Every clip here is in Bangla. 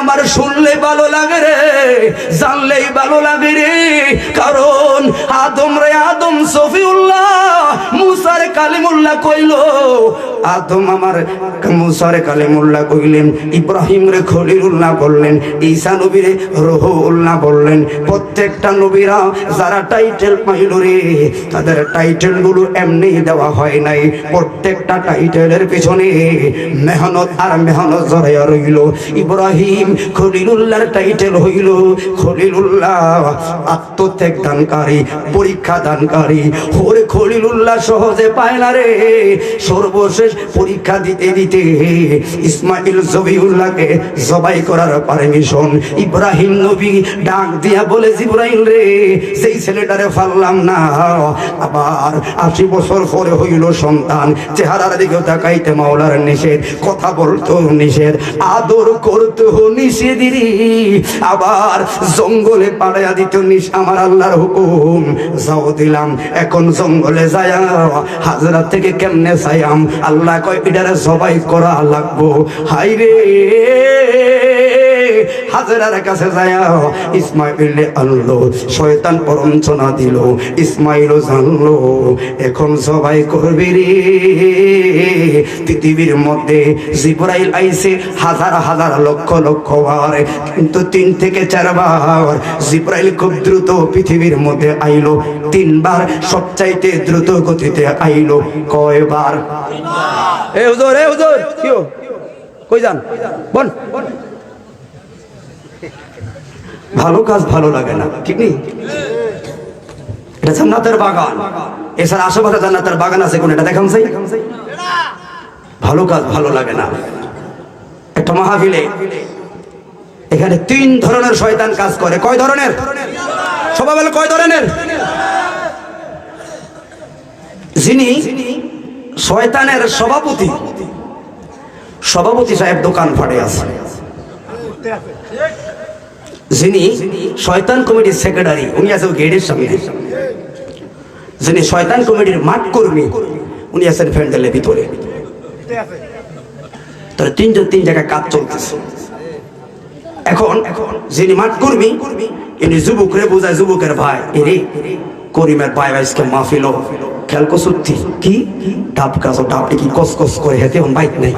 আমার শুনলে ভালো লাগে রে, জানলেই ভালো লাগে রে। কারণ আদম রে আদম সফিউল্লাহ, মুসারে কালিমুল্লাহ কইল। আদম আমার মুসারে কালিমুল্লাহ কইলেন, ইব্রাহিম রে খলিলুল্লাহ বললেন, ঈসা নবী রে রূহুল্লাহ বললেন। প্রত্যেকটা নবীরা যারা টাইটেল পাইল রে, তাদের টাইটেল গুলো এমনি দেওয়া হয় নাই। প্রত্যেকটা টাইটেলের পিছনে মেহনত আর মেহনত জড়াইয়া রইল। ইব্রাহিম খলিলুল্লাহর টাইটেল হইল খলিলুল্লাহ, আত্মত্যাগ দানকারী, পরীক্ষা দানকারী। ওরে খলিলুল্লাহ সহজে পায় না রে। সর্বশেষ পরীক্ষা দিতে দিতে ইসমাইল জবিউল্লাহকে জবাই করার পারমিশন ইব্রাহিম নবী ডাক দিয়া বলে, জিবরাইল রে, সেই ছেলেটারে ফাললাম না, আবার 80 বছর পরে হইল সন্তান। চেহারার দিকে তাকাইতে মাওলার নিষেধ, কথা বলতো নিষেধ, আদর করতে নিষেধ, আবার জঙ্গলে পাড়াইয়া দিত আমার আল্লাহর হুকুম। যাও দিলাম, এখন জঙ্গলে যায় হাজরা থেকে কেমনে চাইয়াম? আল্লাহ কয় এটারে জবাই করা লাগবো। হাই রে, হাজরার কাছে যায় ইসমাইল আনলো, শয়তান প্ররঞ্চনা দিল, ইসমাইল জানলো এখন সবাই করবি রে। পৃথিবীর মধ্যে জিবরাইল আইছে হাজার হাজার লক্ষ লক্ষ বার, কিন্তু 3 থেকে 4 বার জিবরাইল খুব দ্রুত পৃথিবীর মধ্যে আইলো। 3 বার সবচাইতে দ্রুত গতিতে আইলো। কয়বার? এ হুজুর, এ হুজুর, কি কই যান? বল। ভালো কাজ ভালো লাগে না, ঠিক নেই? এটা জান্নাতের বাগান, এছাড়া আশেপাশে জান্নাতের বাগান আছে কোন? এটা দেখান চাই। ভালো কাজ ভালো লাগে না। একটা মাহফিলে এখানে 3 ধরনের শয়তান কাজ করে। কয় ধরনের? সবাই বলে কয় ধরনের? যিনি শয়তানের সভাপতি, সভাপতি সাহেব দোকান ফাটে আছে। যিনি শয়তান কমিটির সেক্রেটারি, উনি আছে গেটের সামনে। যিনি শয়তান কমিটির মাঠ কর্মী, উনি আছেন প্যান্ডেলের ভিতরে। তাহলে 3 জন 3 জায়গায় কাজ চলতেছে। এখন যিনি মাঠ কর্মী, ইনি যুবকরে বোঝায়, যুবকের ভাই, এরে করিমের ভাই আজকে মাহফিল খেয়াল কসুত্তি কি ডাব কাজ, ডাবটি কি কস কস করে হেতে এখন বাইক নেই।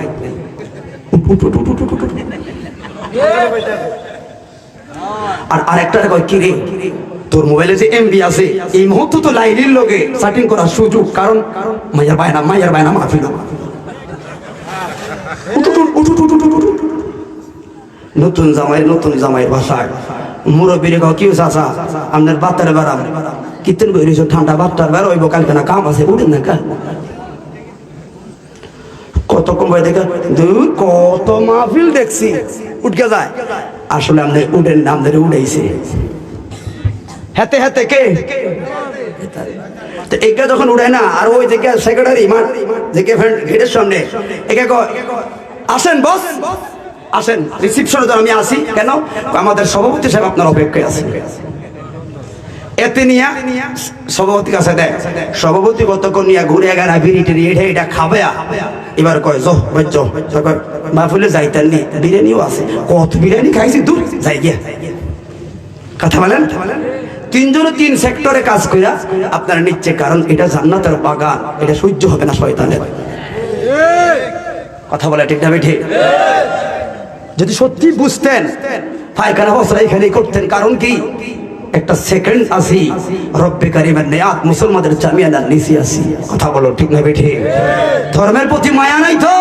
আর আরেকটা কয়, কি রে তোর মোবাইলে যে এমবি আছে, এই মুহূর্তে তো লাইনের লগে সেটিং করার সুযোগ, কারণ মাইয়ার বায়না মাহফিল। নতুন জামাইয়ের ভাষায় মুরব্বীরে কয়, কি চাচা আপনার বাত্তারে বেড়াম, কীর্তন বেরিয়েছ, ঠান্ডা বাত্তার বেরোইব, কালকে না কাম আছে, উঠেন না কা। কতক্ষণ বই দেখে দূর কত মাহফিল দেখছি, উঠকে যায়। আসলে আমাদের উঠেন না, আমাদের উড়াইছে হাতে হাতে কে একে যখন উড়ায় না। আর ওই যে সেক্রেটারি যে গেটের সামনে একে আসেন বস, আসেন রিসিপশনে তো আমি আসি। কেন? আমাদের সভাপতি সাহেব আপনার অপেক্ষায় আছে। এতে নিয়ে সভাপতির কাছে দেয়, সভাপতি কতক্ষণ নিয়ে ঘুরে গেলা বিরিটি এটা খাবে। এবার কয় মাহফিলে যাইতেন নি, বিরিয়ানিও আছে, কত বিরিয়ানি খাইছি, দূর যাই গিয়া। কথা বলেন। 3 জনে 3 সেক্টরে কাজ কইরা আপনারা নিচ্ছে, কারণ এটা জান্নাতের বাগান, এটা সহ্য হবে না শয়তানের। কথা বলে ঠিক না বেঠে? যদি সত্যি বুঝতেন পায়খানা বসরা এখানেই করতেন। কারণ কি? একটা সেকেন্ড আসি রব্বে কারিমের নেয়াত মুসলমানদের জামিয়ানার নিচে আসি। কথা বলো ঠিক না বেঠে? ধর্মের প্রতি মায়া নাই তো,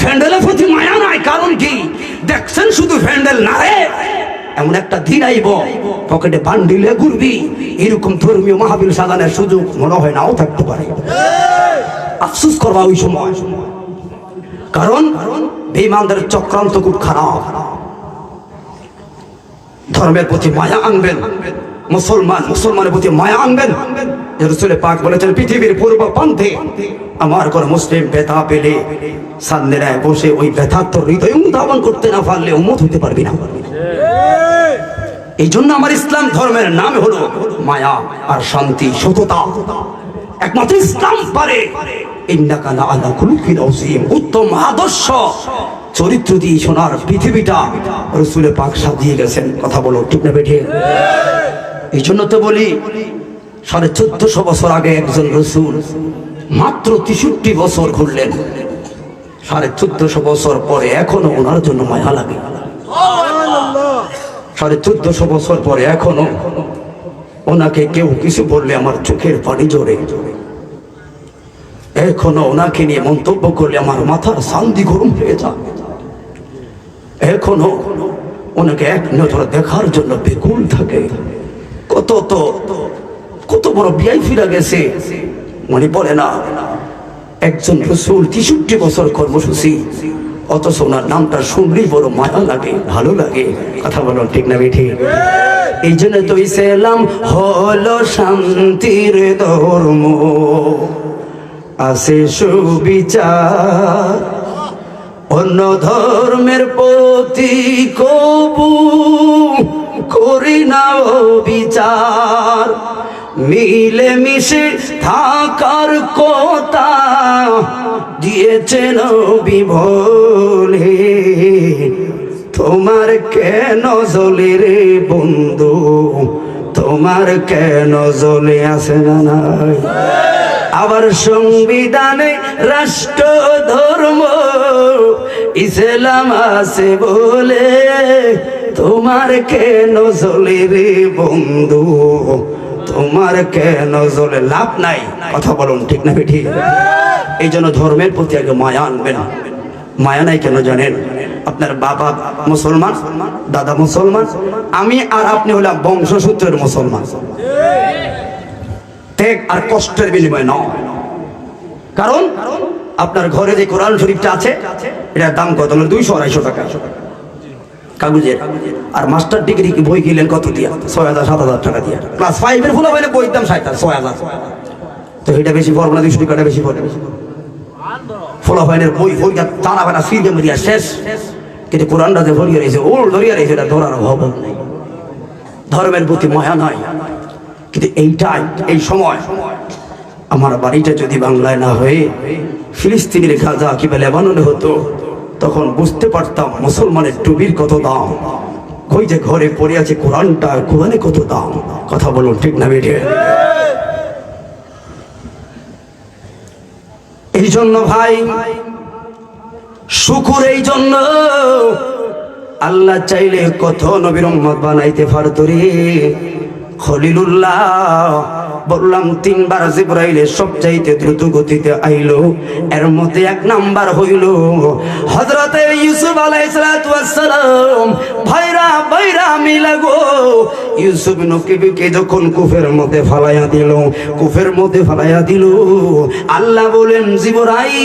ফ্যান্ডেলের প্রতি মায়া নাই। কারণ কি? দেখছেন শুধু ফ্যান্ডেল না রে, এমন একটা দিন আইব পকেটে বান্ডিলে ঘুরবি, এরকম ধর্মীয় মাহফিল সাজানোর সুযোগ মনে হয় নাও থাকতে পারে। আফসোস করবা ওই সময়, কারণ বেঈমানদের চক্রান্ত খুব খারাপ। ধর্মের প্রতি মায়া আনবেন, মুসলমানের প্রতি মায়া আনবেন। রাসূল পাক বলেছেন, পৃথিবীর পূর্ব প্রান্তে আমার কোন মুসলিম ব্যথা পেলে সান্দেরায় বসে ওই ব্যথা তোর হৃদয় অনুধাবন করতে না পারলে উম্মত হতে পারবি না। এই জন্য আমার ইসলাম ধর্মের নাম হলো মায়া আর শান্তি, সততা। একমাত্র ইসলাম পারে ইন্নাকা লা আলা খুলুকিন আযীম, উত্তম আদর্শ চরিত্র দিয়ে সোনার পৃথিবীটা রসুলে পাক সাজিয়ে গেছেন। কথা বলো ঠিক না বেঠিক? এই জন্য তো বলি 1450 বছর আগে একজন রসুল মাত্র 63 বছর ঘুরলেন, 1450 বছর পরে এখনো ওনার জন্য মায়া লাগে। 1450 বছর পরে এখনো ওনাকে কেউ কিছু বললে আমার চোখের পানি জড়ে, এখনো ওনাকে নিয়ে মন্তব্য করলে আমার মাথার শান্তি গরম হয়ে যায়, এখনো ওনাকে এক নজর দেখার জন্য বেকুল থাকে। কত বড় বিআইপিরা গেছে মনে পড়ে না? একজন রসুল 63 বছর কর্মসূচি, অথচ ওনার নামটা শুনলেই বড় মায়া লাগে, ভালো লাগে। কথা বলো ঠিক না বেঠি? এই জন্য তো ইসলাম হলো শান্তির ধর্ম, আছে সুবিচার, অন্য ধর্মের প্রতি কবু করি না বিচার, মিলে মিশে থাকার কথা দিয়েছেন বিভোলে, তোমার কেন জ্বলে রে বন্ধু, তোমার কেন জ্বলে আসে না নাই? আবার সংবিধানে রাষ্ট্র ধর্ম ইসলাম আছে বলে, তোমার কেন জ্বলে রে বন্ধু, তোমার কেন জ্বলে? লাভ নাই। কথা বলুন ঠিক না ঠিক? এই জন্য ধর্মের প্রতি আগে মায়া আনবেন। মায়া নাই কেন জানেন? আপনার বাবা মুসলমান, দাদা মুসলমান, আমি আর আপনি হলাম বংশসূত্রের মুসলমান, ত্যাগ আর কষ্টের বিনিময় নয়। কারণ আপনার ঘরে যে কোরআন শরীফটা আছে এটার দাম কত? 200-250 টাকা কাগজের। আর মাস্টার ডিগ্রি বই কিনলেন কত দিয়া? 6000-7000 টাকা দিয়া। ক্লাস 5 এর ফুলা হইলে বইয়ের দাম 6000। তো এটা বেশি পড়বো না? 200 টাকাটা বেশি পড়বে। ফুলা ফাইনের বই জানা বেলা সিজে মরিয়া শেষ, কিন্তু কোরআনটা যে ধরিয়ে রয়েছে, ওর ধরিয়ে রয়েছে, এটা ধরার অভাব নেই। ধর্মের প্রতি মায়া নাই। কিন্তু এইটাই, এই সময় আমার বাড়িটা যদি বাংলায় না হয়ে ফিলিস্তিনের গাজা কিংবা লেবাননে হতো, তখন বুঝতে পারতাম মুসলমানের টুবির কত দাম। ওই যে ঘরে পড়ে আছে কোরআনটা, কোরআনে কত দাম। কথা বলুন ঠিক না বেঠে? এই জন্য ভাই শুকুর, এই জন্য আল্লাহ চাইলে কত নবীর উম্মত বানাইতে পারতো রে। খলিলুল্লাহ বললাম 3 বার জিবরাইলের সবচাইতে দ্রুত গতিতে আইলো, এর মধ্যে 1 নাম্বার হইল হযরতে ইউসুফ আলাইহিস সালাতু ওয়াস সালাম। ভাইরা মিলা গো, ইউসুফ নবীকে যখন কুফের মধ্যে ফালাইয়া দিল, আল্লাহ বলেন জিবরাইল,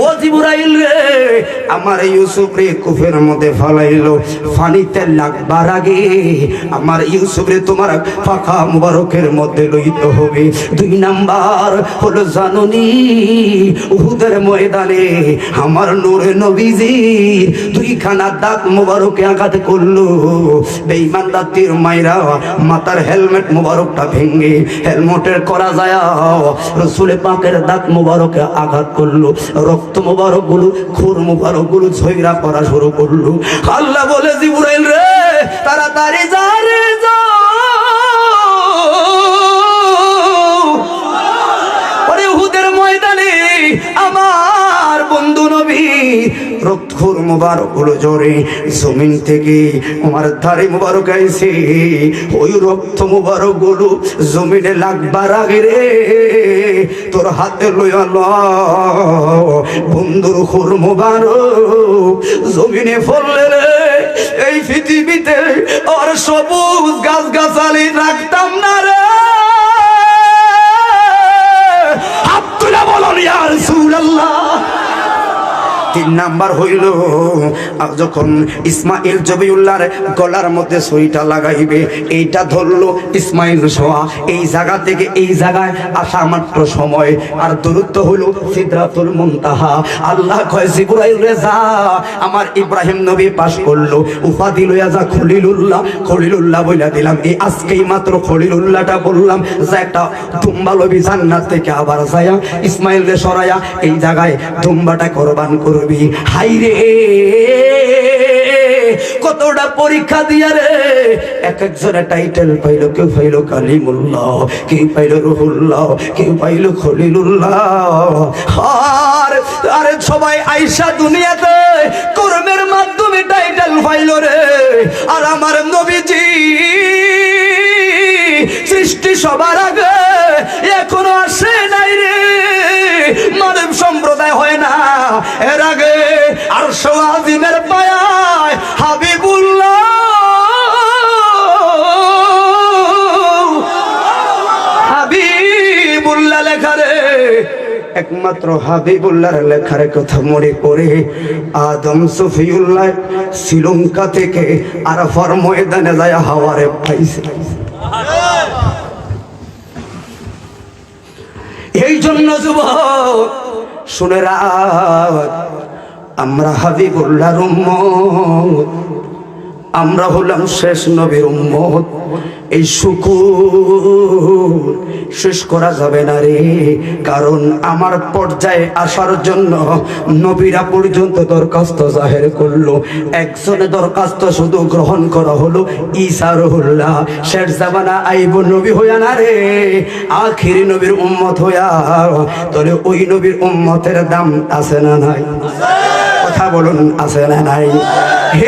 ও জিবরাইল রে, আমার ইউসুফ রে কুফের মধ্যে ফালাইলো, পানিতে লাগবার আগে আমার ইউসুফ রে তোমার পাখা মুবারকের মধ্যে লইতে হবে। 2 নাম্বার হলো জাননি উহুদের ময়দানে আমার নূরে নবীজি 2খানা দাঁত মুবারকে আঘাত করলো। বেঈমানরা তীর মাইরা মাথার হেলমেট মুবারকটা ভেঙে হেলমেটের করা যায় রাসূল পাকের দাঁত মুবারকে আঘাত করলো। রক্ত মুবারক গুলো, খুর মুবারক গুলো ঝইরা পড়া শুরু করলো। আল্লাহ বলে জিবরাইল রে, তাড়াতাড়ি যা রে, যা উহুদের ময়দানে আমার বন্ধু নবী রক্তখোর মুবারক গুলো জোরে জমিন থেকে আমার ধারে মুবারক আইছে। ওই রক্ত মুবারক গুলো জমিনে লাগবার আগে রে তোর হাতে লইয়া বন্ধুর খোর মুবারক জমিনে ফললে রে, এই পৃথিবীতে আর সবুজ গাছ গাছালি রাখতাম না রে। আব্দুল্লাহ বলুন ইয়া রাসূলুল্লাহ, তিন নাম্বার হইল যখন ইসমাইল জবিউল্লাহর গলার মধ্যে সুইটা লাগাইবে, এইটা ধরলো ইসমাইল সোয়া, এই জায়গা থেকে এই জায়গায় আসা মাত্র সময়, আর দূরত্ব হলো সিদরাতুল মুনতাহা। আল্লাহ কয় জিবরাইল রে যা, আমার ইব্রাহিম নবী পাস করলো, উপাধি লইয়া যা খলিলুল্লাহ, খলিলুল্লাহ বইলা দিলাম। এই আজকেই মাত্র খলিলুল্লাহটা বললাম, যে একটা দুম্বা লবি জান্নাত থেকে আবার যায়া ইসমাইল রে সরাইয়া এই জায়গায় দুম্বাটা কোরবান করবি। হাইরে কতটা পরীক্ষা দিয়া রে, এক একজনে টাইটেল পাইল, কেউ পাইল কালিমুল্লাহ, কেউ পাইল রুহুল্লাহ, কেউ পাইল খলিলুল্লাহ। আরে সবাই আইসা দুনিয়াতে কর্মের মাধ্যমে টাইটেল পাইল রে, আর আমার নবীজি সৃষ্টি সবার আগে এখনো আসে নাই রে, মানব সম্প্রদায় হয় না, এর আগে আরশ আজিমের পায়ায় হাবিবুল্লাহ, হাবিবুল্লাহ লেখা রে, একমাত্র হাবিবুল্লাহর লেখার কথা মনে করে আদম সফিউল্লাহ শ্রীলঙ্কা থেকে আরাফার ময়দানে যায় হাওয়ারে পাইছে। এই জন্য যুবক শুনে রাখ, আমরা হাবিবুল্লাহর উম্মত, আমরা হলাম শেষ নবীর উম্মত। এই শুকুর শেষ করা যাবে না রে, কারণ আমার পর্যায়ে আসার জন্য নবীরা পর্যন্ত দরখাস্ত জাহের করলো, একজনে দরখাস্ত শুধু গ্রহণ করা হলো, ঈসা রুহুল্লাহ। শেষ জামানা আইব নবী হইয়া না রে, আখিরি নবীর উম্মত হইয়া, তোরে ওই নবীর উম্মতের দাম আছে না নাই? কথা বলুন, আছে না নাই?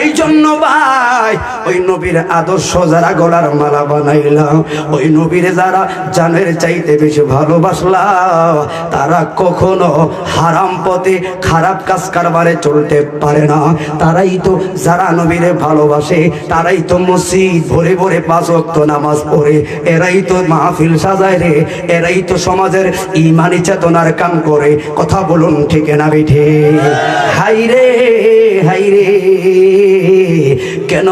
এই জন্য ভাই ওই নবীর আদর্শ যারা গলার মালা বানাইলাম, ওই নবীর যারা জানের চাইতে বেশি ভালোবাসলাম, তারা কখনো হারাম পথে খারাপ কাজ কারবারে চলতে পারে না। তারাই তো যারা নবীরে ভালোবাসে, তারাই তো মসজিদ ভরে ভরে 5 ওয়াক্ত নামাজ পড়ে, এরাই তো মাহফিল সাজায় রে, এরাই তো সমাজের ইমানি চেতনার কাম করে। কথা বলুন ঠিক না বেঠে? হাইরে হাইরে, কেন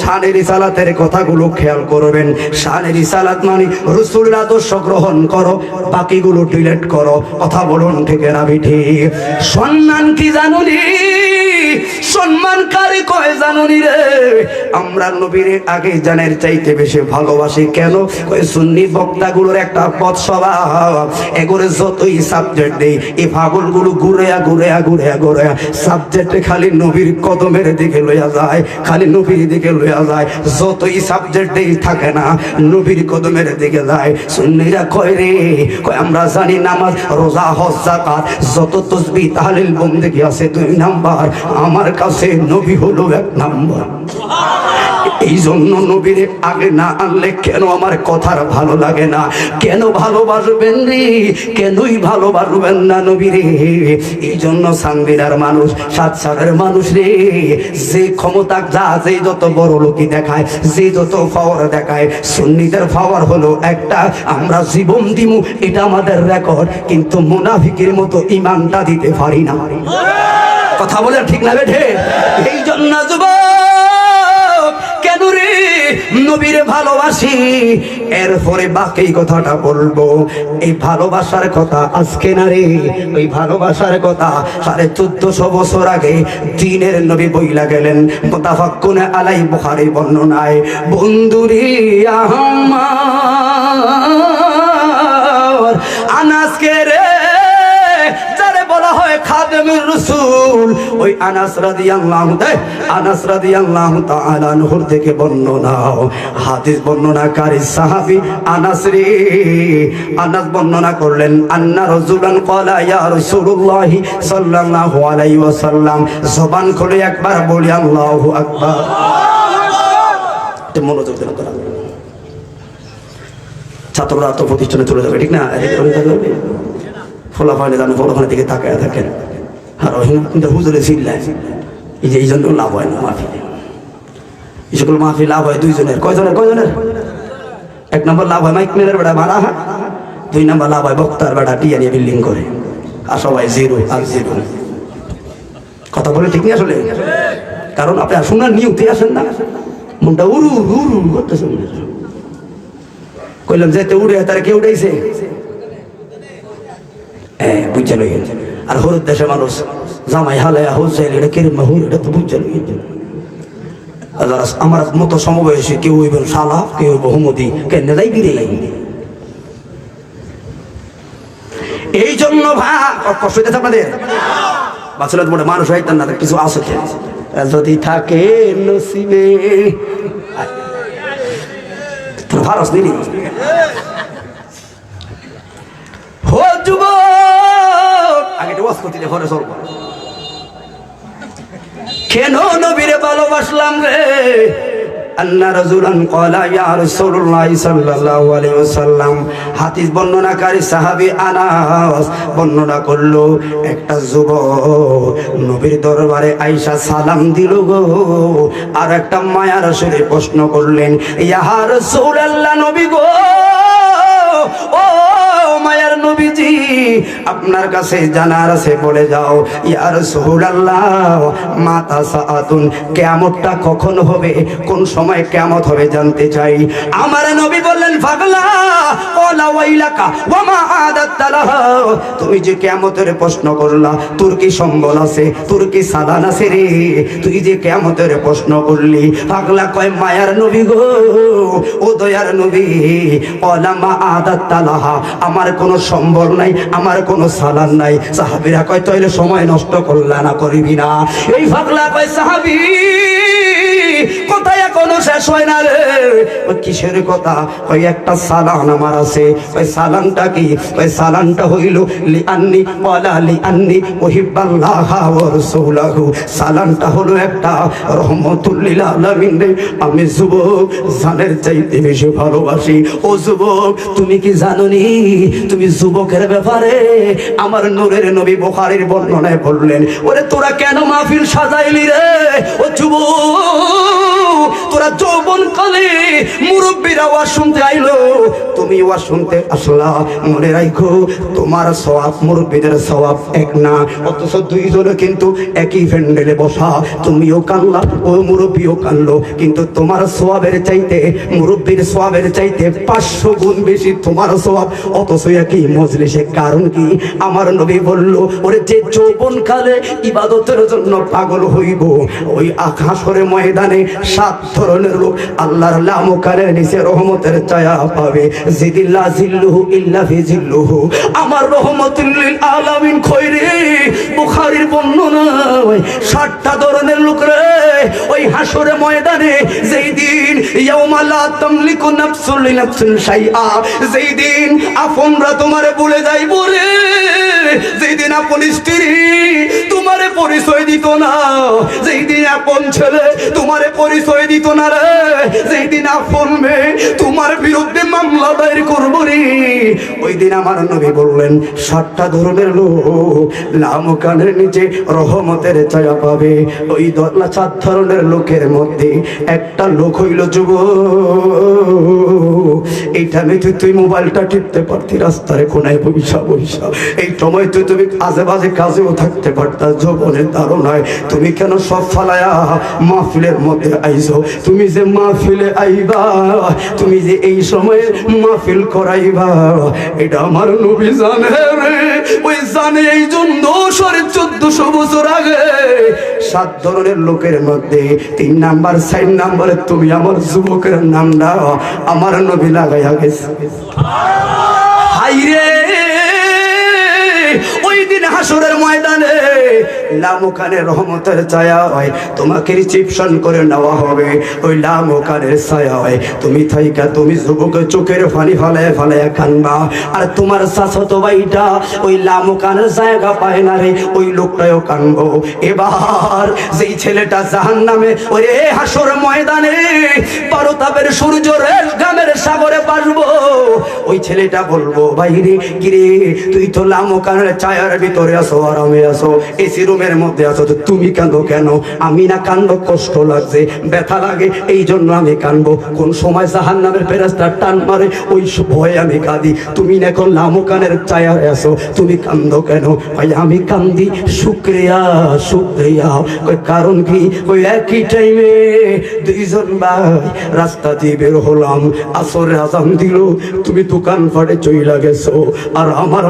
শানে রিসালাতের কথাগুলো খেয়াল করবেন। শানে রিসালাত মানে রাসূলের আদর্শ গ্রহণ করো, বাকিগুলো ডিলিট করো। কথা বলুন ঠিক না বেঠি? সম্মান কি জানুনি? সম্মান কারে কয় জানুনি রে? আমরা নবীর আগে জানের চাইতে বেশি ভালোবাসি। কেন? কয় সুন্নি বক্তাগুলোর একটা পথ স্বভাব, এগুলো যতই সাবজেক্ট দেই, এই পাগলগুলো ঘুরে ঘুরে সাবজেক্টে খালি নবীর কদমের দিকে লইয়া যায়, খালি নবীর দিকে লইয়া যায়। যতই সাবজেক্ট দেই থাকে না, নবীর কদমের দিকে যায়। সুন্নিরা কয় রে, কয় আমরা জানি নামাজ, রোজা, হজ, যাকাত, যত তাসবিহ তাহলিল বন্দেগী আছে 2 নাম্বার, আমার কাছে নবী হলো 1 নাম্বার। এই জন্য নবীর আগে না আনলে কেন আমার কথার ভালো লাগে না? কেন ভালোবাসবেন রে? কেনই ভালোবাসবেন না নবীরে? এই জন্য সাংবিরার মানুষ, সাতসারের মানুষ রে, যে ক্ষমতা যা, যে যত বড় লোকই দেখায়, যে যত পাওয়ার দেখায়, সুন্নিদের পাওয়ার হলো একটা, আমরা জীবন দিমু, এটা আমাদের রেকর্ড, কিন্তু মুনাফিকের মতো ইমানটা দিতে পারি না। কথা বলে ঠিক না বেঠে? এই জন্য যুবক কেন রে নবীরে ভালোবাসি, এরপরে বাকি কথাটা বলবো। এই ভালোবাসার কথা আজকে না রে, ওই ভালোবাসার কথা 1450 বছর আগে দ্বীনের নবী বইলা গেলেন। মুতাফাক্কুন আলাই, বুখারী বর্ণনায়, বন্ধুরে আমার আনাসকে রে যারে বলা হয় খাদেমুর রাসূল, ওই আনাস রাদিয়াল্লাহু তাআলা আনহু থেকে বর্ণনা, হাদিস বর্ণনাকারী সাহাবী আনাস রে, আনাস বর্ণনা করলেন, আন্না রাজুলান ক্বালা ইয়া রাসূলুল্লাহ সাল্লাল্লাহু আলাইহি ওয়াসাল্লাম, জবান খুলে একবার বলি আল্লাহু আকবার। মনোযোগ দেন তোরা, ছাত্ররা তো প্রতিষ্ঠানে চলে যাবে, ঠিক না? ফলাফলে জানো, ফলাফলের দিকে তাকায় থাকেন, আর হুজুরে চিল্লায়। এই জন্য লাভ হয় না মাহফিলে। এই সকল মাহফিল লাভ হয় 2 জনের। কয়জনের? 1 নম্বর লাভ হয় মাইক মেলের বেড়া ভাড়া, 2 নম্বর লাভ হয় বক্তার বেড়া টিয়া নিয়ে বিল্ডিং করে, আর সবাই জিরো আর জিরো। কথা বলে ঠিক নেই আসলে, কারণ আপনি শোনার নিয়তে আসেন না, মনটা উড়ু উড়ু করতেছেন। কইলাম যেতে উড়ে তারা কে উড়াইছে, বুঝছে লই। আর হরুদ দেশে মানুষ জামাই হালায়া হোসাইল এটা কেরম হুর, এটা তো বুঝছে লই। আমার মতো সমবয়সী কেউ হইবেন সালা, কেউ হইব হুমদি, কেন যাই বিরে। এই জন্য কষ্ট হইতেছে আপনাদের বাচ্চা মোটে মানুষ হইতেন না, কিছু আছে যদি থাকে নসিবে তোর ভারস নিলি হো যুবক, আগে ওয়াজ করতে ঘরে চলব। কেন নবীরে ভালোবাসলাম রে? আন্না রাজুলান ক্বালা ইয়া রাসূলুল্লাহ সাল্লাল্লাহু আলাইহি ওয়াসাল্লাম, হাদিস বর্ণনাকারী সাহাবী আনাস বর্ণনা করলো, একটা যুবক নবীর দরবারে আয়েশা সালাম দিল গো, আর একটা মায়ার সুরে প্রশ্ন করলেন, ইয়া রাসূলুল্লাহ, নবী গো, ও মায়ার নবীজি, আপনার কাছে জানার আছে বলে যাও। ইয়া রাসূলুল্লাহ, মাতা সাআতুন, কিয়ামতটা কখন হবে, কোন সময় কিয়ামত হবে জানতে চাই। আমার নবী বললেন, পাগলা, ওয়ালা ওয়াইলাকা ওয়া মা আদাত্তা লাহা, তুমি যে কিয়ামতের প্রশ্ন করলা, তোর কি সম্বল আছে, তোর কি সালান আছে রে? তুই যে কিয়ামতের প্রশ্ন করলি। পাগলা কয়, মায়ার নবী গো, ও দয়ার নবী, ওয়ালা মা আদাত্তা লাহা, আমার কোনো সম্বল নাই, আমার কোনো সালান নাই। সাহাবীরা কয়, তাইলে সময় নষ্ট করলা না, করবি না। এই পাগলা কয়, সাহাবী কোথায় এখনো শেষ হয় না রে? ওই কিসের কথা? ওই একটা সালান আমার আছে। ওই সালানটা কি? ওই সালানটা হইল লি আন্নি ওয়ালা লি আন্নি উহিব্বাল্লাহ ওয়া রাসূলুহু। সালানটা হলো একটা রহমাতুল লিল আলামিন রে, আমি যুবক জানের চাইতে বেশি ভালোবাসি। ও যুবক, তুমি কি জানোনি? তুমি যুবকের ব্যাপারে আমার নূরের নবী বুখারীর বর্ণনায় বললেন, ওরে তোরা কেন মাহফিল সাজাইলি রে? ও যুবক, তোরা যৌবন কালে মুরব্বীরা ওয়াজ শুনতে আইলো, তুমি ওয়াজ শুনতে আসলা, মনে রাখো তোমার সওয়াব মুরব্বীদের সওয়াব এক না, অথচ দুইজনে কিন্তু একই প্যান্ডেলে বসা, তুমিও কানলা, ও মুরব্বীও কানলো, কিন্তু তোমার সওয়াবের চাইতে মুরব্বীর সওয়াবের চাইতে 500 গুণ বেশি তোমার সওয়াব, অথচ একই মজলিসে। কারণ কি? আমার নবী বলল, ওরে যে যৌবন কালে ইবাদতের জন্য পাগল হইব, ওই হাসরের ময়দানে 7 ধরনের লোক আল্লাহর লামকারের নিচে রহমতের ছায়া পাবে, জিদিল্লা জিল্লুহু ইল্লা ফি জিল্লুহু। আমার রহমাতুল লিল আলামিন খৈরে বুখারীর বর্ণনা, 7টা ধরনের লোক রে ওই হাসরের ময়দানে, যেই দিন ইয়াউমা লা তামলিকু নাফসুন লিনাফসিন শাইআ, যেই দিন আপনরা তোমারে ভুলে যাইব রে, যেই দিন আপন স্ত্রী তোমারে পরিচয় দিত না, যেই দিন আপন ছেলে তোমারে পরিচয় দিত না রে, যেই দিন আপন মেয়ে তোমার বিরুদ্ধে মামলা দায়ের করব রে, ওই দিন আমার নবী বললেন 7টা ধরনের লোক লামকানের নিচে রহমতের ছায়া পাবে। ওই 7 ধরনের লোকের মধ্যে একটা লোক হইল যুবক। এইটা মেয়ে তুই মোবাইলটা টিপতে পারতি রাস্তার কোনায় বইসা বইসা, এই সময় তুমি আজে বাজে কাজেও থাকতে পারতা, যৌবনের ধারণায় তুমি কেন সব ফালায়া মাহফিলের মধ্যে আইছো? তুমি যে মাহফিলে আইবা, তুমি যে এই সময়ে মাহফিল করাইবা, এটা আমার নবী জানে রে, ওই জানে। এই জন্য 1400 বছর আগে 7 ধরনের লোকের মধ্যে 3 নাম্বার 4 নাম্বারে তুমি আমার যুবকের নামটা আমার নবী লাগাইয়া গেছে। হাইরে ওই দিন হাসরের ময়দানে লামকানের রহমতের ছায়া হয়, তোমাকে রিসিপশন করে নেওয়া হবে ওই লামকানের ছায়া হয়। তুমি থাইকা তুমি যুবকের চোখের পানি ফালায় ফালায় কানবা, আর তোমার চাচাতো ভাইটা ওই লামকানের জায়গা পায় না রে, ওই লোকটাও কানবো। এবার যেই ছেলেটা জাহান্নামে ওই হাসর ময়দানে পারতাপের সূর্যের গামের সাগরে বাসবো, ওই ছেলেটা বলবো, ভাই রে কিরে তুই তো লামকানের ছায়ার ভিতরে আসো, আরামে আসো, এসি রুমে রুমের মধ্যে আছো, তো তুমি কাঁদো কেন? আমি না কান্দো, কষ্ট লাগছে, ব্যথা লাগে, এই জন্য আমি কানবো। কোন সময় জাহান্নামের ফেরেশতা টান মারে, ওই ভয়ে আমি কাঁদি। তুমি না এখন লামুকানের চায়া আছো, তুমি কান্দো কেন? ভাই আমি কান্দি শুকরিয়া শুকরিয়া। ওই কারণ কি? ওই একই টাইমে দুইজন ভাই রাস্তা দিয়ে বের হলাম, আসরের আজান দিল, তুমি দোকান ফাটে চইলা গেছো, আর আমার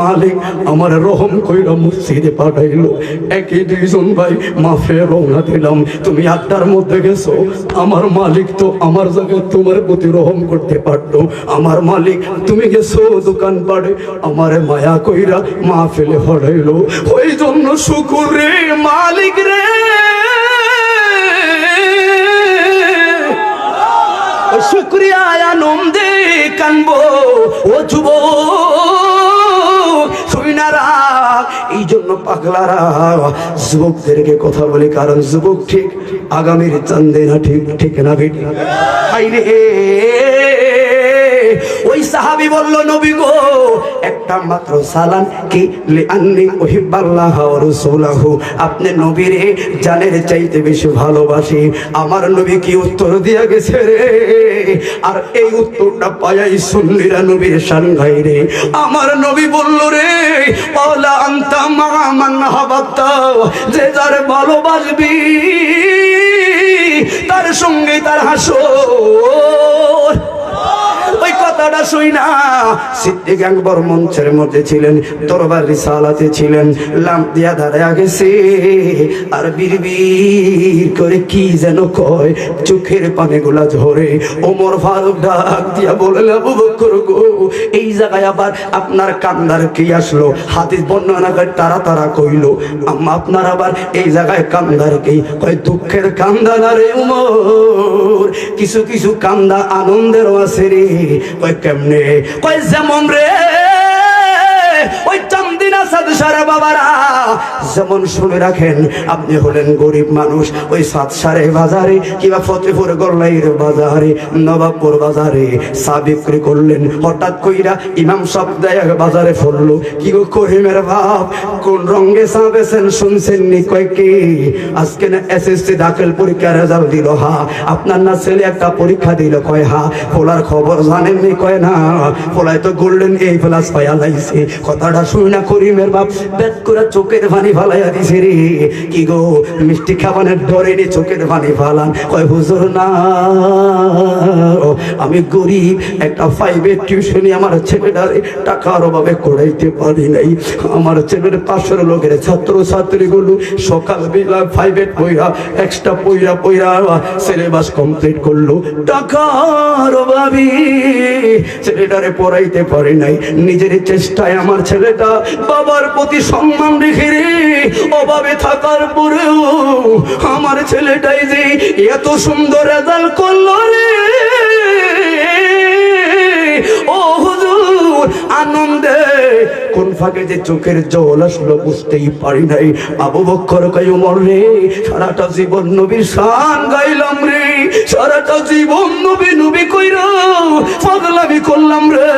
মালিক আমার রহম কইরা মসজিদে পাঠাইলো। একই দুইজন ভাই মাফে রওনা দিলাম, তুমি 8টার মধ্যে গেছো, আমার মালিক তো আমার জায়গায় তোমার প্রতি রহম করতে পারতো। আমার মালিক তুমি গেছো দোকান পাড়ে, আমারে মায়া কইরা মাহফিলে হড়াইলো। ওই জন্য শুকুর রে মালিক রে, শুক্রিয়া আনন্দে কানবো। ও যুবক শুইনারা, এই জন্য পাগলারা যুবকদেরকে কথা বলি, কারণ যুবক ঠিক আগামীর চান্দে না, ঠিক ঠিক না বেটি? আইরে ওই সাহাবী বলল, নবী গো একটা মাত্র সালাম কি লিআন্নি উহিব্বাল্লাহ ওয়া রাসূলাহু, আপনি নবীরে জানের চাইতে বেশি ভালোবাসি। আমার নবী কি উত্তর দিয়া গেছে রে? আর এই উত্তরটা পায়াই সুন্নিরা নবীর শান গাই রে। আমার নবী বলল রে, ওয়ালা আনতা মা মান হাবাতা, যে যার ভালোবাসবি তার সঙ্গে তার হাসর। ওই কথাটা শুই না সিদ্দিক আকবর মঞ্চের মধ্যে ছিলেন, দরবার রিসালাতে ছিলেন, লাম দিয়া দাঁড়ায়া গেছে, আর বিড়বিড় করে কি যেন কয়, চোখের পানিগুলা ঝরে। ওমর ফারুক ডাক দিয়া বলেন, আবু বকর গো, এই জায়গায় আবার আপনার কান্দার কি আসলো? হাদিস বর্ণনা করে তারা তারা কইল, আম্মা আপনার আবার এই জায়গায় কান্দার কি? কয় দুঃখের কান্দা না রে উমর, কিছু কিছু কান্দা আনন্দেরও আছে রে। কয় কেমনে? কয় যেমন রে ওই চান্দিনা সাদসারে বাবারা, যেমন শুনে রাখেন, আপনি হলেন গরিব মানুষ, ওই সাদসারে বাজারে কিংবা ফতেপুর গল্লাইর বাজারে, নবাবপুর বাজারে চা বিক্রি করলেন, হঠাৎ কইরা ইমাম সাহেব দেয়া বাজারে পড়লো, কি গো করিমের বাপ কোন রঙে চা বেছেন শুনছেন নি? কয় কি আজকে না এসএসসি দাখিল পরীক্ষার রেজাল্ট দিল? হা। আপনার না ছেলে একটা পরীক্ষা দিল? কয় হা। পোলার খবর জানেননি? কয় না। পোলায় তো গোল্ডেন এই প্লাস পাইয়া লাইছে। কথাটা শুই না করিমের বাপ বেদ করে চোখের পানি ফালাইয়া দিছে রে। কি গো মিষ্টি খাবানের ডরে নি চোখের পানি ফালান? কয় হুজুর না, আমি গরিব, একটা প্রাইভেট টিউশনি আমার ছেলেটারে টাকার অভাবে করাইতে পারি নাই। আমার ছেলের পাশের লোকের ছাত্র ছাত্রীগুলো সকালবেলা প্রাইভেট পইরা এক্সট্রা পইরা সিলেবাস কমপ্লিট করলো, টাকার অভাবে ছেলেটারে পড়াইতে পারি নাই। নিজের চেষ্টায় আমার ছেলেটা বাবার প্রতি সম্মান রেখে রে, অভাবে থাকার পরেও আমার ছেলেটাই যে এত সুন্দর রেজাল্ট করলো রে। ও হুজুর আনন্দে কোন ফাঁকে যে চোখের জল আসলো বুঝতেই পারি নাই। আবু বকর কয়, ওমর রে সারাটা জীবন নবীর শান গাইলাম রে, সারাটা জীবন নবী নবী কইরা পাগলামি করলাম রে।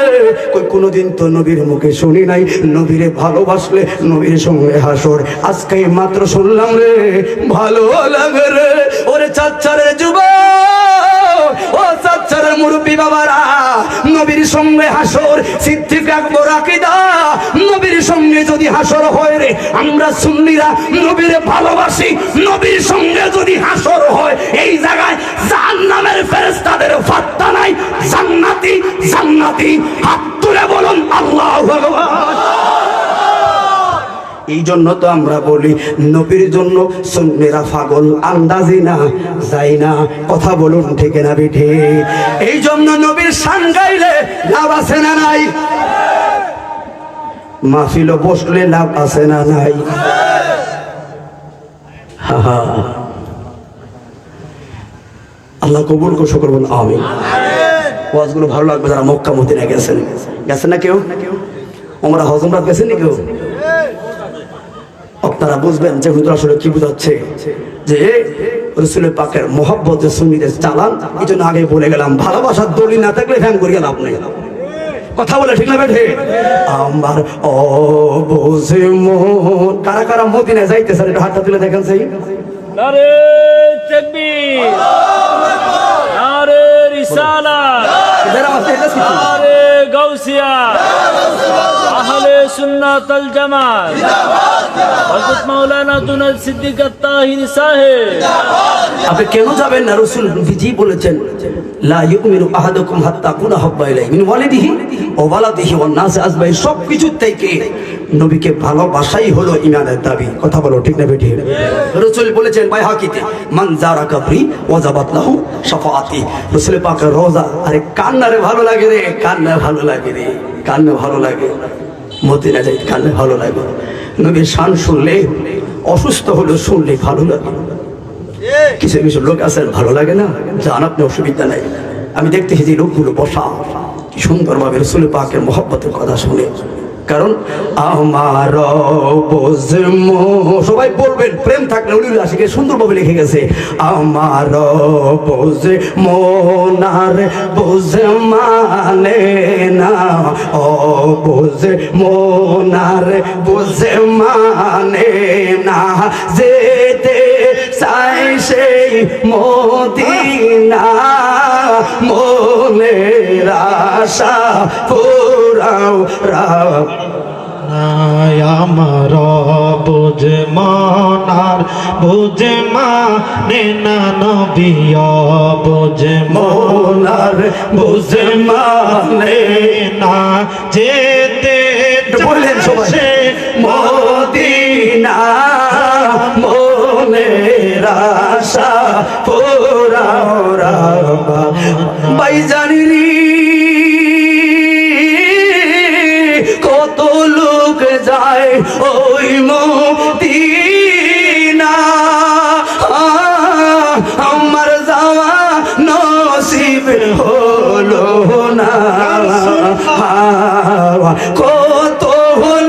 কই কোনোদিন তো নবীর মুখে শুনি নাই নবীরে ভালোবাসলে নবীর সঙ্গে হাসর, আজকে মাত্র শুনলাম রে, ভালো লাগে রে। ওরে চাচারে যুবক, ও চাচারে মুরব্বী বাবারা, নবীর সঙ্গে হাসর সিদ্দিক আকবর আকীদা, নবীর সঙ্গে যদি হাসর হয় রে, আমরা সুন্নিরা নবীরে ভালোবাসি, নবীর সঙ্গে যদি হাসর হয় এই জায়গায় জাহান্নামের ফেরেশতাদের ফাত্তা নাই। জান্নাতি জান্নাতি হাত তুলে বলুন আল্লাহু আকবার। এই জন্য তো আমরা বলি নবীর জন্য সুন্নিরা পাগল, আন্দাজি না যাই না। কথা বলুন ঠিক না বেঠে? এই জন্য নবীর শান গাইলে লাভ আছে না নাই? মাহফিলে বসলে লাভ আছে না নাই? আল্লাহ কবুল করে শুকর বলুন আমিন। ওয়াজগুলো ভালো লাগবে যারা মক্কা মদিনা গেছেন। গেছেন না কেউ? আমরা হজমরাত গেছেন না কেউ? আপনারা বুঝবেন যে হুজুর আসলে কি বুঝাচ্ছে, যে রাসূল পাকের মহব্বতে সুন্নিদের চালান। এই জন্য আগে বলে গেলাম, ভালোবাসার দলিল না থাকলে ফ্যান করিয়া লাভ নেই। কথা বলে ঠিক না বেঠে? আমার অবুঝে মন, কারা কারা মদিনায় যাইতে স্যার একটু হাতটা তুলে দেখেন সেই। নারে তাকবীর, নারে রিসালাত, নারে গাউসিয়া, আহলে সুন্নাত আল জামাত, হযরত মাওলানা জুনায়েদ সিদ্দিক আত-তাহিরি সাহেব। আপনি কেন যাবেন না? রাসূল নবীজি বলেছেন, লা ইউমিনু আহাদুকুম হাত্তা কুনা হাব্বা ইলাইহি মিন ওয়ালিদিহি ওয়া ওয়ালাদিহি ওয়ান নাস আজমাইন। সবকিছু থেকে নবীকে ভালোবাসাই হলো ঈমানের দাবি। কথা বলো ঠিক না বেঠিক? রাসূল বলেছেন বাইহাকিতে, মান যারা কবরি ওয়াজাবাত লাহু শাফাআতি। রাসূল পাকের রওজা, আরে কান্নারে ভালো লাগে রে, কান্না ভালো লাগে রে, কান্না ভালো লাগে। মদিনা যাই কান্না ভালো লাগে। নবীর শান শুনলে, অসুস্থ হলো শুনলে ভালো লাগে। কিছু কিছু লোক আছেন ভালো লাগে না, জান আপনি অসুবিধা নাই। আমি দেখতেছি যে লোকগুলো বসা কি সুন্দরভাবে রাসূল পাকের মহব্বতের কথা শুনে। কারণ আমার বুঝমো, সবাই বলবেন, প্রেম থাকলে উনি আশিকে সুন্দরভাবে লিখে গেছে, আমার বুঝে মনার বুঝে মানে না, ও বুঝে মনার বুঝে মানে না, যেতে চাই সেই মদিনা, মনের আশা পুরাও রাব। আমার বুঝে মনার বুঝে মানে না, নবী বুঝে মনার বুঝে মানে না, যেতে বললেন সবাই মদিনা, মনের আশা পুরাও রাব। ভাই জানি কত লোক যায় ওই মদিনা, আমার যাওয়া নসিব হলো না। কত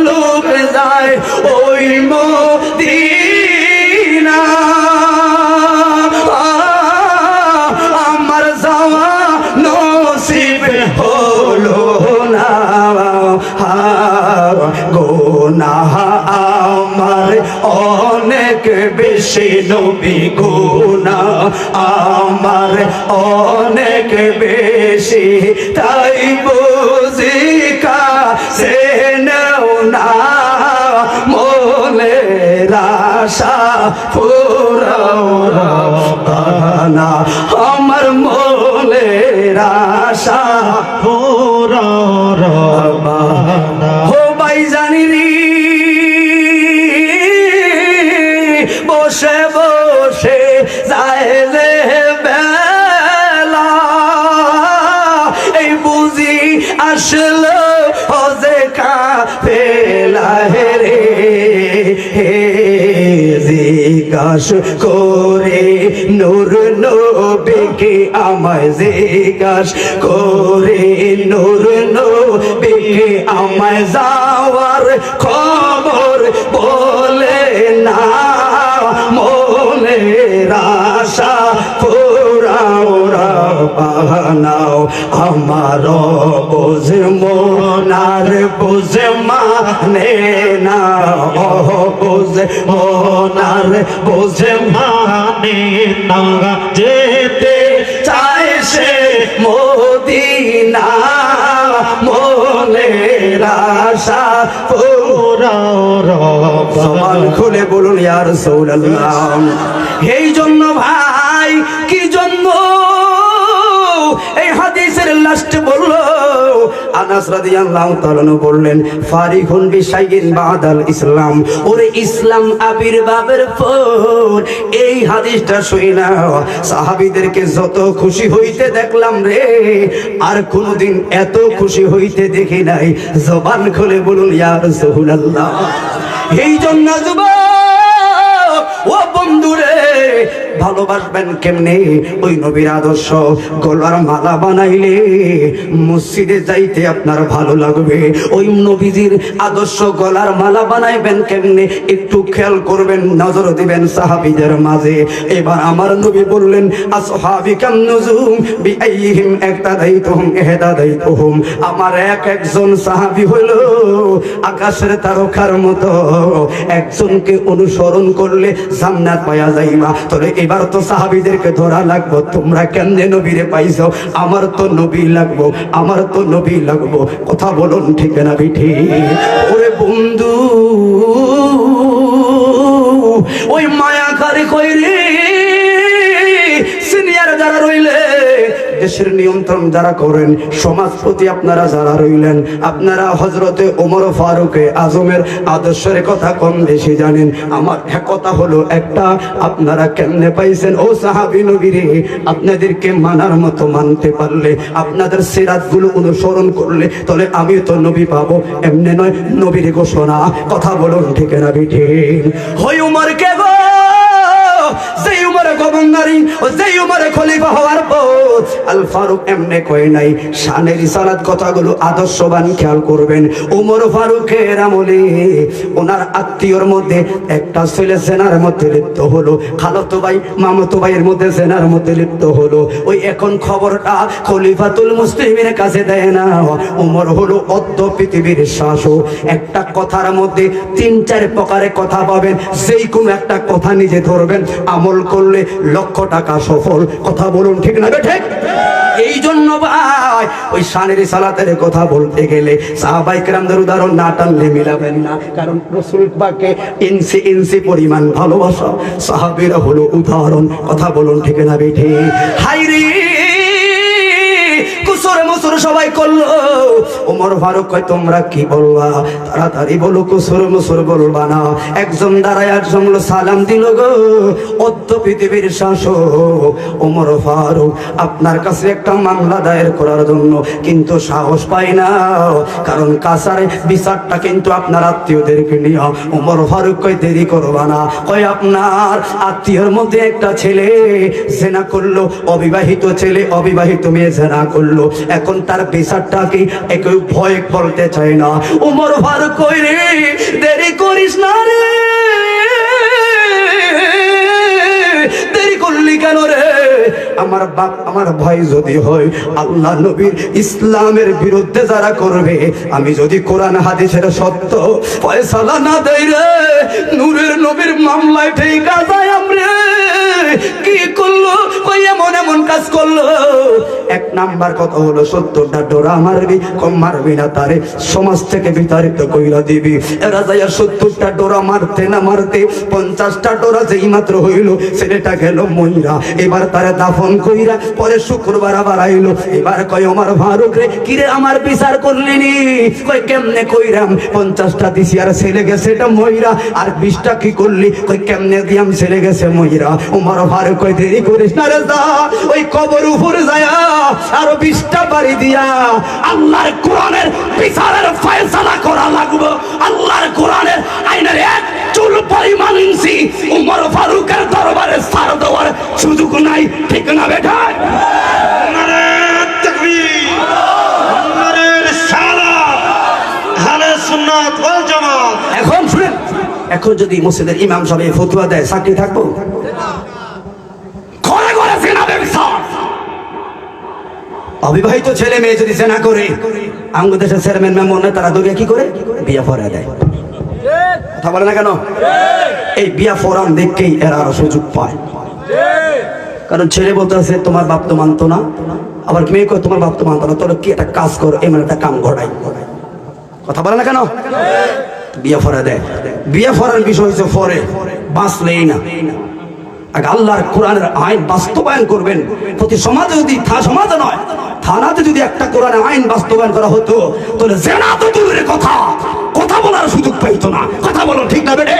লোক যায় ওই মদিনা, আমার যাওয়া নসিব হলো না। গুনাহ আমার অনেক বেশি নবী, গুনাহ আমার অনেক বেশি, তাই বুঝি কাছে নেও না, মনের আশা পুরাও রাব্বানা, আমার মনের আশা পুরাও রাব্বানা। ও ভাই জানি রে, বসে বসে যায় যে বেলা, এই বুঝি আসলো হজে কাফেলা রে, জিজ্ঞাস করে নূর নবীকে আমায়, জিজ্ঞাস করে নূর নবীকে আমায়, যাওয়ার খবর বলে না, মনের আশা পুরাও রাব্বানাও। আমার বুঝে মনার বুঝে মানে না, ও বুঝে মনার বুঝে মানে না, যেতে চাই সে মদিনা, মনের আশা পুরাও রাব্বানা। সমান খুলে বলুন ইয়া রাসূলুল্লাহ। এই জন্য ভাই, কি জন্য এই হাদিসের লাস্টে বললো, আনাস রাদিয়াল্লাহু তাআলা বললেন, ফারিহুন বিশাইইন বাদাল ইসলাম, ওরে ইসলাম আবির্ভাবের পর এই হাদিসটা শুইনা সাহাবীদেরকে যত খুশি হইতে দেখলাম রে, আর কোনদিন এত খুশি হইতে দেখি নাই। জবান খুলে বলুন ইয়া রাসূলুল্লাহ। এই জন্য যুবক ও বন্ধুরে, ভালো ভালোবাসবেন কেমনে? ওই নবীর আদর্শ গলার মালা বানাইলে মসজিদে যাইতে আপনার ভালো লাগবে। ওই নবীজির আদর্শ গলার মালা বানাইবেন কেমনে একটু খেয়াল করবেন, নজর দিবেন সাহাবীদের মাঝে। এবার আমার নবী বললেন, আসহাবি কাম নুজুম বিআইহিম ইক্তাদাইতুহুম ইহতাদাইতুহুম। আমার একজন সাহাবী হলো আকাশের তারকার মতো, একজনকে অনুসরণ করলে জান্নাত পাওয়া যাইবা। তবে এবার তো সাহাবীদেরকে ধরা লাগবো, তোমরা কেমনে নবীরে পাইছো? আমার তো নবী লাগবো, আমার তো নবী লাগবো। কথা বলুন ঠিক না বিঠি? ওরে বন্ধু, ওই মায়া কারে কই রে? সিনিয়র যারা রইলে, দেশের নিয়ন্ত্রণ যারা করেন, সমাজপতি আপনারা যারা রইলেন, আপনারা হযরতে ওমর ফারুক আজমের আদর্শের কথা কম বেশি জানেন। আমার কথা হলো একটা, আপনারা কেমনে পাইছেন? ও সাহাবী নবীরে, আপনাদেরকে মানার মতো মানতে পারলে, আপনাদের সিরাতগুলো অনুসরণ করলে, তাহলে আমি তো নবী পাবো। এমনি নয়, নবীর ঘোষণা। কথা বলুন ঠিক না বিঠিক? হই উমর কে গো, যেই উমরে গভর্নরি ও যেই উমরে খলিফা হওয়ার পর আল ফারুক এমনে কয় নাই, শানে রিসালাত কথাগুলো আদর্শবান খেয়াল করবেন। উমর ফারুকের আমলে ওনার আত্মীয়র মধ্যে একটা ছেলে জেনার মধ্যে লিপ্ত হলো, খালাতো ভাই মামাতো ভাইয়ের মধ্যে জেনার মধ্যে লিপ্ত হলো। ওই এখন খবরটা খলিফাতুল মুসলিমের কাছে দেয় না। উমর হলো অর্ধ পৃথিবীর শাসক। একটা কথার মধ্যে 3-4 প্রকারে কথা পাবেন, যেই কোনো একটা কথা নিজে ধরবেন, আমল করলে লক্ষ টাকা সফল। কথা বলুন ঠিক না ঠিক? এই জন্য ভাই ওই শানের সালাতের কথা বলতে গেলে সাহাবায়ে কেরামদের উদাহরণ না টানলে মিলাবেন না, কারণ রাসূল পাককে ইঞ্চি ইঞ্চি পরিমাণ ভালোবাসা সাহাবীরা হলো উদাহরণ। কথা বলুন ঠিক না বেঠি? হাইরে কুসুর মুসুর সবাই করলো, ওমর ফারুক কয় তোমরা কি বলবা? তাড়াতাড়ি বলো, কুসুর মুসুর বলবা না। একজন দাঁড়ায় একজন সালাম দিল গো, অর্ধ পৃথিবীর শাসক ওমর ফারুক আপনার কাছে একটা মামলা দায়ের করার জন্য, কিন্তু সাহস পাই না, কারণ কাছারে বিচারটা কিন্তু আপনার আত্মীয়দেরকে নিয়ে। ওমর ফারুক কয় দেরি করবা না। কয় আপনার আত্মীয়র মধ্যে একটা ছেলে জেনা করলো, অবিবাহিত ছেলে অবিবাহিত মেয়ে জেনা করলো, এখন তার বিচারটা কি কেউ ভয় বলতে চায় না। ওমর ফারুক কই রে, দেরি করিস না রে, দেরি করলি কেন রে? আমার বাপ আমার ভাই যদি হয়, আল্লাহ নবীর ইসলামের বিরুদ্ধে যারা করবে, আমি যদি কোরআন হাদিসের সত্য ফয়সালা না দেই রে, নূরের নবীর মামলায় ঠেকা যায় আমরা। কি করলো? কই এমন এমন কাজ করলো। এক নাম্বার কথা হলো 70টা ডোরা মারবি, কম মারবি না, তারে সমাজ থেকে বিতাড়িত কইরা দিবি। এরা যাইয়া 70টা ডোরা মারতে না মারতে 50টা ডোরা যেই মাত্র হইল, ছেলেটা গেল মইরা। এবার তারে দাফন কইরা পরে শুক্রবার আবার আইলো। এবার কয় ওমর ফারুক রে, কিরে আমার বিচার করলি নি? কয় কেমনে কইরাম? 50টা দিছি আর ছেলে গেছে এটা মইরা। আর 20টা কি করলি? কয় কেমনে দিয়াম, ছেলে গেছে মইরা। ওমর ফারুক কয় দেরি করিস না রে, যা ওই কবর উপরে যায় আর 20টা বাড়ি দিয়া আল্লাহর কোরআনের বিচারের ফয়সালা করা লাগবে। আল্লাহর কোরআনের আইনের এক চুল পরিমাণ ইঞ্চি ওমর ফারুকের দরবারে ছাড় দেওয়ার সুযোগ নাই। ঠিক না বেটা? নারে তাকবীর, নারে রিসালাত, আহলে সুন্নাত ওয়াল জামাত। এখন শুনেন, এখন যদি মসজিদের ইমাম সাহেব ফতোয়া দেয়, চাকরি থাকবো? ঘরে ঘরে জেনা ব্যবসা। অবিবাহিত ছেলে মেয়ে যদি জেনা করে, আমাদের দেশের চেয়ারম্যান মেম্বার তারা দৌড়িয়ে কি করে? বিয়া পড়া দেয়। কথা বলে না কেন? এই বিয়া ফোরাম দেখেই এরা আরো সুযোগ পায়। কারণ ছেলে বলতে আছে তোমার বাপ তো মানতো না, আবার মেয়ে কয় তোমার বাপ তো মানতো না, তোর কি একটা কাজ কর, এমন একটা কাম ঘটাই। কথা বলে না কেন? বিয়া ফরা দেয়। বিয়া ফরার বিষয় হচ্ছে ফরে বাঁচলেই না, আগে আল্লাহর কোরআনের আইন বাস্তবায়ন করবেন। প্রতি সমাজে যদি সমাজে নয়, থানাতে যদি একটা কোরআনের আইন বাস্তবায়ন করা হতো, তাহলে জেনা তো দূরের কথা, কথা বলার সুযোগ পাইতো না। কথা বলো ঠিক না বেটে?